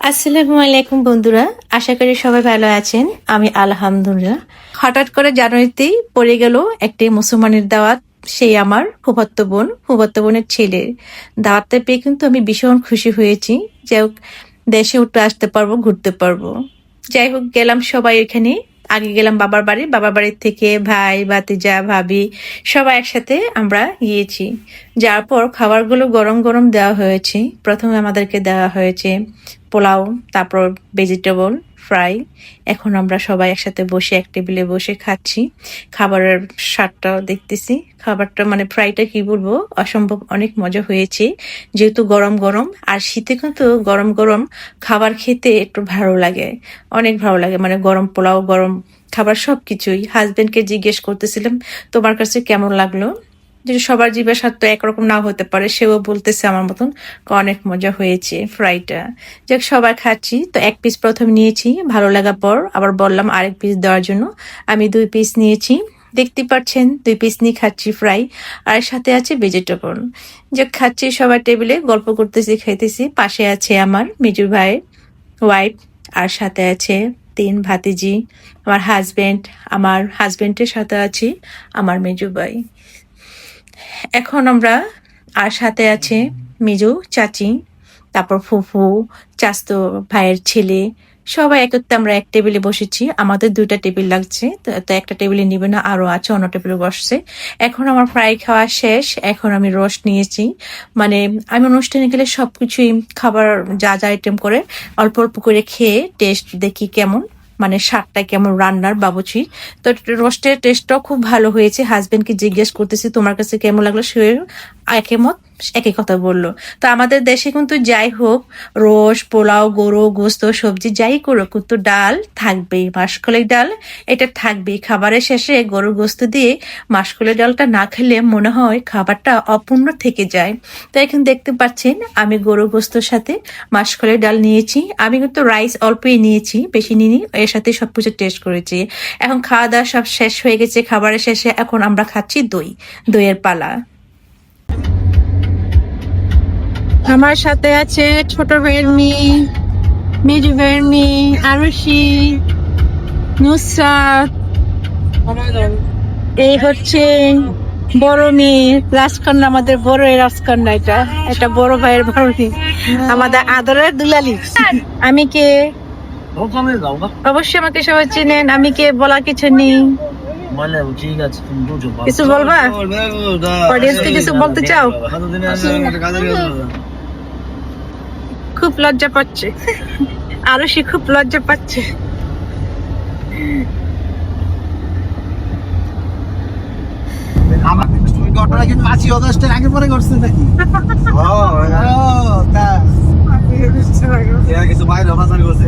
আসসালামু আলাইকুম বন্ধুরা, আশা করি সবাই ভালো আছেন। আমি আলহামদুলিল্লাহ। হঠাৎ করে জানুয়ারিতেই পড়ে গেল একটি মুসলমানের দাওয়াত। সেই আমার ফুফাতো বোনের ছেলের দাওয়াতটা পেয়ে কিন্তু আমি ভীষণ খুশি হয়েছি। যাই হোক, দেশে উঠে আসতে পারবো, ঘুরতে পারবো। যাই হোক, গেলাম সবাই ওইখানে। আগে গেলাম বাবার বাড়ির থেকে ভাই, ভাতিজা, ভাবি সবাই একসাথে আমরা গিয়েছি। যার পর খাবারগুলো গরম গরম দেওয়া হয়েছে। প্রথমে আমাদেরকে দেওয়া হয়েছে পোলাও, তারপর ভেজিটেবল ফ্রাই। এখন আমরা সবাই একসাথে বসে এক টেবিলে বসে খাচ্ছি। খাবারের স্বাদটাও দেখতেছি। খাবারটা মানে ফ্রাইটা কি বলবো, অসম্ভব অনেক মজা হয়েছে। যেহেতু গরম গরম, আর শীতে কিন্তু গরম গরম খাবার খেতে একটু ভালো লাগে, অনেক ভালো লাগে। মানে গরম পোলাও, গরম খাবার সবকিছুই। হাজবেন্ডকে জিজ্ঞেস করতেছিলাম তোমার কাছে কেমন লাগলো। যে সবার জিভের স্বাদ তো একরকম না হতে পারে, সেও বলতেছে আমার মতন অনেক মজা হয়েছে ফ্রাইটা। যাক, সবাই খাচ্ছি। তো এক পিস প্রথম নিয়েছি, ভালো লাগার পর আবার বললাম আরেক পিস দেওয়ার জন্য। আমি 2 পিস নিয়েছি। দেখতে পাচ্ছেন 2 পিস নিয়ে খাচ্ছি ফ্রাই, আর সাথে আছে ভেজিটেবল। যে খাচ্ছি সবাই টেবিলে, গল্প করতেছি, খাইতেছি। পাশে আছে আমার মেজু ভাই ওয়াইফ, আর সাথে আছে 3 ভাতিজি, আমার হাজবেন্ড, আমার হাজবেন্ডের সাথে আছি আমার মেজু ভাই। এখন আমরা, আর সাথে আছে মেজো চাচি, তারপর ফুফু, চাচতো ভাইয়ের ছেলে, সবাই একত্রে আমরা এক টেবিলে বসেছি। আমাদের 2টা টেবিল লাগছে, তো একটা টেবিলে নিবে না, আরো আছে অন্য টেবিলে বসছে। এখন আমার ফ্রাই খাওয়া শেষ, এখন আমি রোস্ট নিয়েছি। মানে আমি অনুষ্ঠানে গেলে সবকিছুই খাবার যা যা আইটেম করে অল্প অল্প করে খেয়ে টেস্ট দেখি কেমন, মানে স্বাদটা কেমন রান্নার বাবুচি। তো রোস্টের টেস্টটাও খুব ভালো হয়েছে। হাজবেন্ডকে জিজ্ঞেস করতেছি তোমার কাছে কেমন লাগলো, সে একমত, একই কথা বললো। তো আমাদের দেশে কিন্তু যাই হোক, রোস্ট, পোলাও, গরু গোস্ত, সবজি যাই করো, কিন্তু ডাল থাকবেই, মাসকলাই ডাল এটা থাকবেই। খাবারের শেষে গরুর গোস্ত দিয়ে মাসকলাই ডালটা না খেলে মনে হয় খাবারটা অপূর্ণ থেকে যায়। তো এখন দেখতে পাচ্ছেন আমি গরুর গোস্তর সাথে মাসকলাই ডাল নিয়েছি। আমি কিন্তু রাইস অল্পই নিয়েছি, বেশি নিইনি। এর সাথে সবকিছু টেস্ট করেছি। এখন খাওয়া দাওয়া সব শেষ হয়ে গেছে। খাবারের শেষে এখন আমরা খাচ্ছি দইয়ের পালা। আমার সাথে আছে ছোট ভাইয়ের মেয়ে, মেজু ভাইয়ের মেয়ে আরুষি, নুসরাত। এই হচ্ছে বড় মেয়ে রাজকন্যা, আমাদের বড় রাজকন্যা। এটা বড় ভাইয়ের বড় মেয়ে, আমাদের আদরের দুলালি। আমি কে অবশ্যই আমাকে সবাই চিনেন। আমি কে বলা কিছু নেই। কিছু বলবা, অডিয়েন্সকে কিছু বলতে চাও? খুব লজ্জা পাচ্ছে আরুষি, খুব লজ্জা পাচ্ছে। ঘটনা কিন্তু 5ই অগস্টের আগে পরে ঘটছে নাকি? কিছু বাইরে করছে।